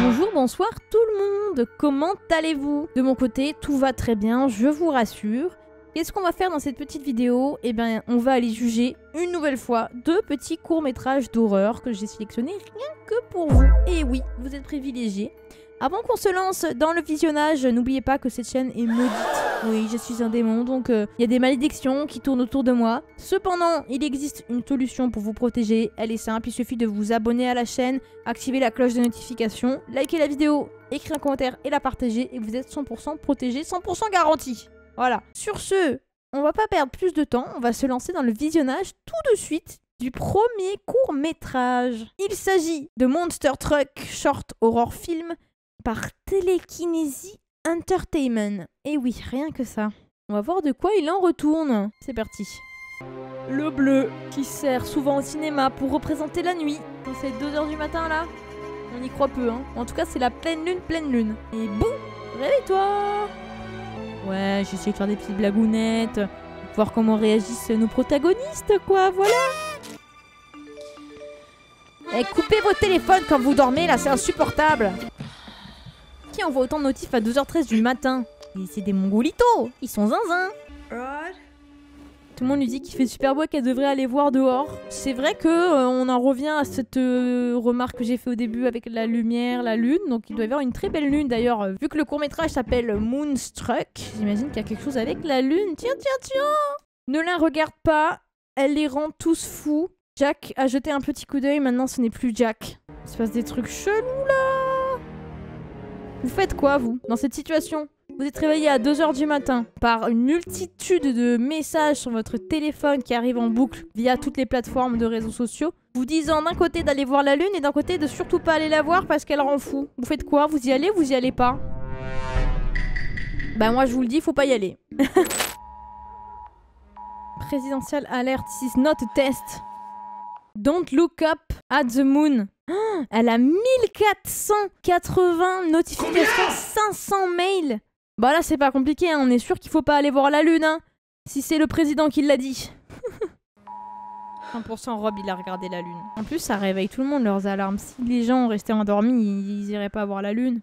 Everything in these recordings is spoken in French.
Bonjour, bonsoir tout le monde, comment allez-vous? De mon côté, tout va très bien, je vous rassure. Qu'est-ce qu'on va faire dans cette petite vidéo? Eh bien, on va aller juger une nouvelle fois deux petits courts-métrages d'horreur que j'ai sélectionnés rien que pour vous. Et oui, vous êtes privilégiés. Avant qu'on se lance dans le visionnage, n'oubliez pas que cette chaîne est maudite. Oui, je suis un démon, donc il y a des malédictions qui tournent autour de moi. Cependant, il existe une solution pour vous protéger. Elle est simple, il suffit de vous abonner à la chaîne, activer la cloche de notification, liker la vidéo, écrire un commentaire et la partager. Et vous êtes 100% protégé, 100% garanti. Voilà. Sur ce, on va pas perdre plus de temps, on va se lancer dans le visionnage tout de suite du premier court-métrage. Il s'agit de Monster Truck Short Horror Film par Telekinesis Entertainment. Et oui, rien que ça. On va voir de quoi il en retourne. C'est parti. Le bleu, qui sert souvent au cinéma pour représenter la nuit. Quand c'est 2 h du matin là, on y croit peu, hein. En tout cas, c'est la pleine lune, pleine lune. Et boum, réveille-toi. Ouais, j'essaie de faire des petites blagounettes, voir comment réagissent nos protagonistes, quoi, voilà. Eh, coupez vos téléphones quand vous dormez, là, c'est insupportable. Qui envoie autant de notifs à 2h13 du matin? Et c'est des mongolitos, ils sont zinzin. Tout le monde lui dit qu'il fait super beau et qu'elle devrait aller voir dehors. C'est vrai que on en revient à cette remarque que j'ai fait au début avec la lumière, la lune. Donc il doit y avoir une très belle lune d'ailleurs. Vu que le court-métrage s'appelle Moonstruck, j'imagine qu'il y a quelque chose avec la lune. Tiens, tiens, tiens! Ne la regarde pas, elle les rend tous fous. Jack a jeté un petit coup d'œil, maintenant ce n'est plus Jack. Il se passe des trucs chelous là! Vous faites quoi vous, dans cette situation? Vous êtes réveillé à 2 h du matin par une multitude de messages sur votre téléphone qui arrivent en boucle via toutes les plateformes de réseaux sociaux, vous disant d'un côté d'aller voir la lune et d'un côté de surtout pas aller la voir parce qu'elle rend fou. Vous faites quoi? Vous y allez ou vous y allez pas? Bah moi je vous le dis, faut pas y aller. Presidential alert, this is not a test. Don't look up at the moon. Oh, elle a 1480 notifications, 500 mails. Bah là c'est pas compliqué, hein. On est sûr qu'il faut pas aller voir la lune, hein. Si c'est le président qui l'a dit. 100% Rob il a regardé la lune. En plus ça réveille tout le monde leurs alarmes. Si les gens restaient endormis, ils iraient pas voir la lune.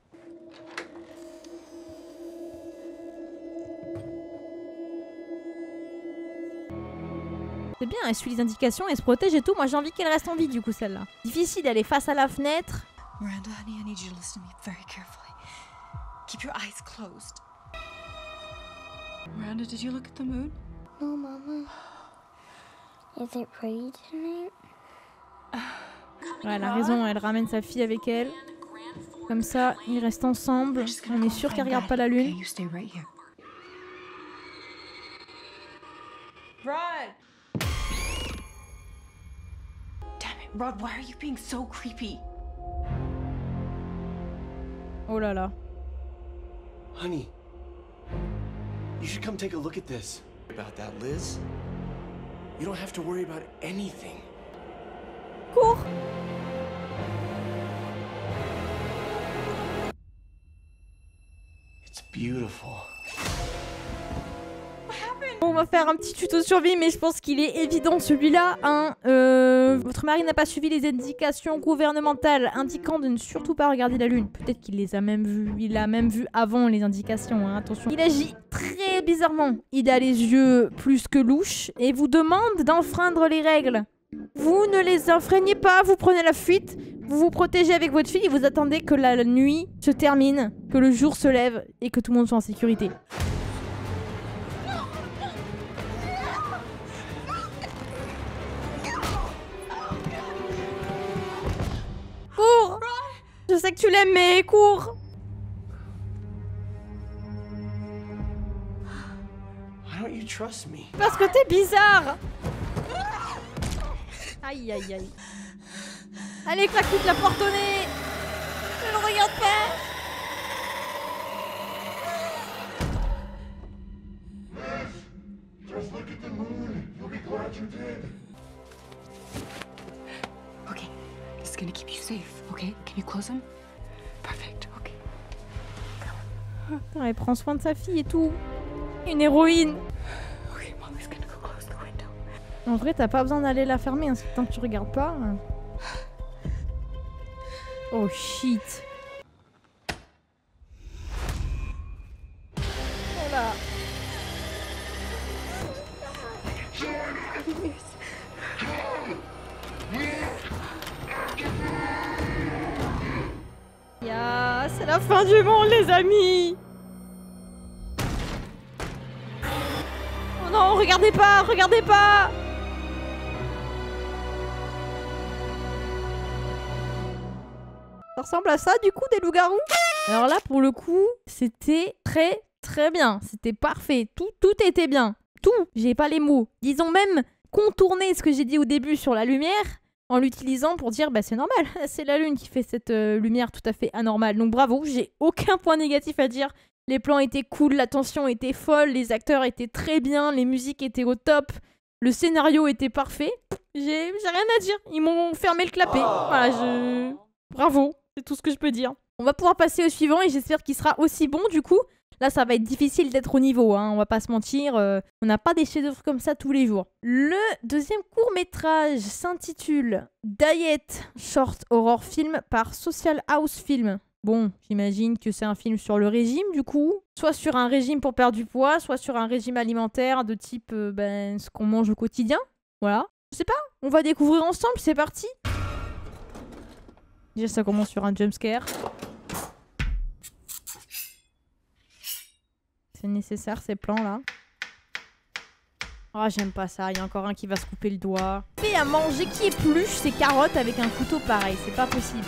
C'est bien, elle suit les indications, elle se protège et tout. Moi j'ai envie qu'elle reste en vie du coup celle-là. Difficile d'aller face à la fenêtre. Miranda, honey, I need you to listen to me very carefully. Keep your eyes closed. Miranda, did you look at the moon? No, Mama. Is it pretty tonight? Ouais, elle a raison, elle ramène sa fille avec elle. Comme ça, ils restent ensemble. On est sûr qu'elle regarde pas la lune. Okay, you stay right here. Rod! Damn it, Rod, why are you being so creepy? Oh là là. Honey, you should come take a look at this. About that, Liz? You don't have to worry about anything. Cours! It's beautiful. On va faire un petit tuto survie, mais je pense qu'il est évident celui-là. Hein. Votre mari n'a pas suivi les indications gouvernementales indiquant de ne surtout pas regarder la lune. Peut-être qu'il les a même vues. Il a même vu avant les indications, hein, attention. Il agit très bizarrement. Il a les yeux plus que louches et vous demande d'enfreindre les règles. Vous ne les enfreignez pas, vous prenez la fuite, vous vous protégez avec votre fille et vous attendez que la nuit se termine, que le jour se lève et que tout le monde soit en sécurité. Cours! Je sais que tu l'aimes, mais cours! Why don't you trust me? Parce que t'es bizarre! Aïe aïe aïe. Allez, claque la porte au nez! Ne le regarde pas! Just look at the moon. You'll be glad you did. Okay, this is gonna keep you safe, okay? Can you close them? Perfect, okay. Putain, elle prend soin de sa fille et tout. Une héroïne! Okay, Mommy's gonna go close the window. En vrai, t'as pas besoin d'aller la fermer, hein, tant que tu regardes pas. Oh shit. la fin du monde, les amis. Oh non, regardez pas, regardez pas. Ça ressemble à ça, du coup, des loups-garous. Alors là, pour le coup, c'était très bien. C'était parfait. Tout était bien. Tout. J'ai pas les mots. Disons même contourner ce que j'ai dit au début sur la lumière en l'utilisant pour dire, bah c'est normal. C'est la lune qui fait cette lumière tout à fait anormale. Donc bravo, j'ai aucun point négatif à dire. Les plans étaient cool, la tension était folle, les acteurs étaient très bien, les musiques étaient au top, le scénario était parfait. J'ai rien à dire. Ils m'ont fermé le clapet. Voilà, bravo. C'est tout ce que je peux dire. On va pouvoir passer au suivant et j'espère qu'il sera aussi bon du coup. Là, ça va être difficile d'être au niveau, hein, on va pas se mentir. On n'a pas des chefs-d'œuvre comme ça tous les jours. Le deuxième court-métrage s'intitule Diet Short Horror Film par Social House Film. Bon, j'imagine que c'est un film sur le régime du coup. Soit sur un régime pour perdre du poids, soit sur un régime alimentaire de type ce qu'on mange au quotidien. Voilà. Je sais pas, on va découvrir ensemble, c'est parti. Déjà, ça commence sur un jumpscare. C'est nécessaire, ces plans-là. Ah, j'aime pas ça. Il y a encore un qui va se couper le doigt. Fait à manger qui épluche ses carottes avec un couteau pareil. C'est pas possible.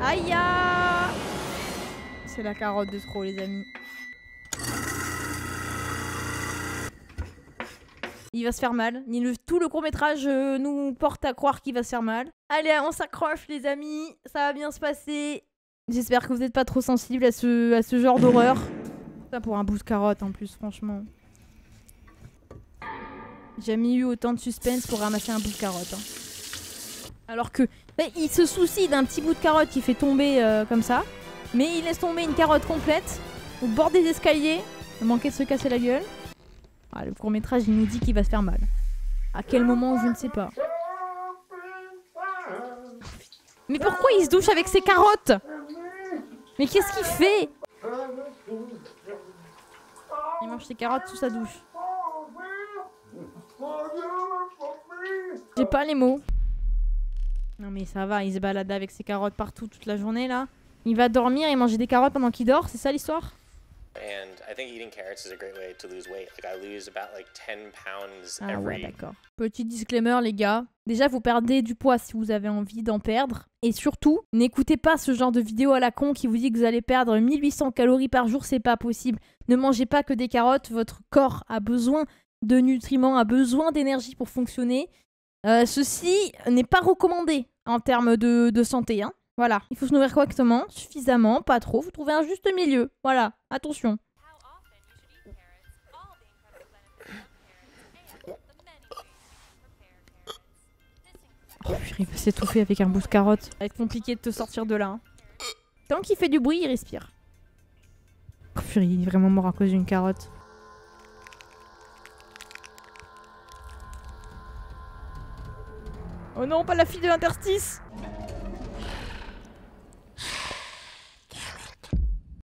Aïe! C'est la carotte de trop, les amis. Il va se faire mal. Tout le court-métrage nous porte à croire qu'il va se faire mal. Allez, on s'accroche, les amis. Ça va bien se passer. J'espère que vous n'êtes pas trop sensibles à ce genre d'horreur. Ça pour un bout de carotte en plus, franchement. J'ai jamais eu autant de suspense pour ramasser un bout de carotte. Hein. Alors que il se soucie d'un petit bout de carotte qui fait tomber comme ça. Mais il laisse tomber une carotte complète au bord des escaliers. Il manquait de se casser la gueule. Ah, le court-métrage, il nous dit qu'il va se faire mal. À quel moment, je ne sais pas. Mais pourquoi il se douche avec ses carottes? Mais qu'est-ce qu'il fait? Il mange ses carottes sous sa douche. J'ai pas les mots. Non mais ça va, il se balade avec ses carottes partout toute la journée là. Il va dormir et manger des carottes pendant qu'il dort, c'est ça l'histoire? Ah ouais, d'accord. Petit disclaimer les gars, déjà vous perdez du poids si vous avez envie d'en perdre. Et surtout, n'écoutez pas ce genre de vidéo à la con qui vous dit que vous allez perdre 1800 calories par jour, c'est pas possible. Ne mangez pas que des carottes, votre corps a besoin de nutriments, a besoin d'énergie pour fonctionner. Ceci n'est pas recommandé en termes de santé, hein. Voilà, il faut se nourrir correctement, suffisamment, pas trop, vous trouvez un juste milieu. Voilà, attention. Oh purée, il va s'étouffer avec un bout de carotte. Ça va être compliqué de te sortir de là. Hein. Tant qu'il fait du bruit, il respire. Oh purée, il est vraiment mort à cause d'une carotte. Oh non, pas la fille de l'interstice!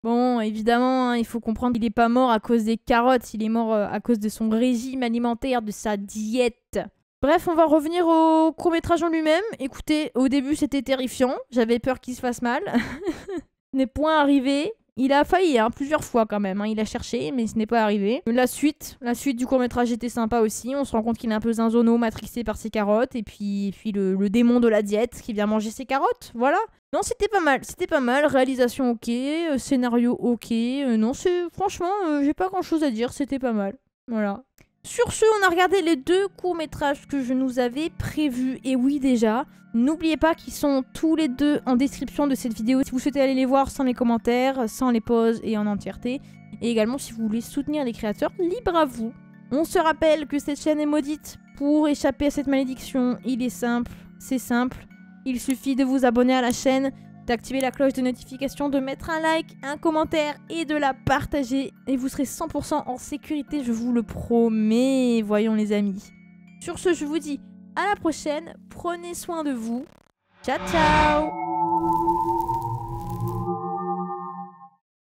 Bon, évidemment, hein, il faut comprendre qu'il n'est pas mort à cause des carottes, il est mort à cause de son régime alimentaire, de sa diète. Bref, on va revenir au court-métrage en lui-même. Écoutez, au début, c'était terrifiant. J'avais peur qu'il se fasse mal. Ce n'est point arrivé. Il a failli, hein, plusieurs fois quand même. Hein. Il a cherché, mais ce n'est pas arrivé. La suite du court-métrage était sympa aussi. On se rend compte qu'il est un peu zinzono, matrixé par ses carottes. Et puis le démon de la diète qui vient manger ses carottes. Voilà. Non, c'était pas mal. C'était pas mal. Réalisation ok. Scénario ok. Non, franchement, j'ai pas grand-chose à dire. C'était pas mal. Voilà. Sur ce, on a regardé les 2 courts-métrages que je nous avais prévus. Et oui, déjà, n'oubliez pas qu'ils sont tous les 2 en description de cette vidéo. Si vous souhaitez aller les voir sans les commentaires, sans les pauses et en entièreté. Et également, si vous voulez soutenir les créateurs, libre à vous. On se rappelle que cette chaîne est maudite. Pour échapper à cette malédiction, il est simple. C'est simple. Il suffit de vous abonner à la chaîne, d'activer la cloche de notification, de mettre un like, un commentaire et de la partager. Et vous serez 100% en sécurité, je vous le promets. Voyons les amis. Sur ce, je vous dis à la prochaine. Prenez soin de vous. Ciao, ciao!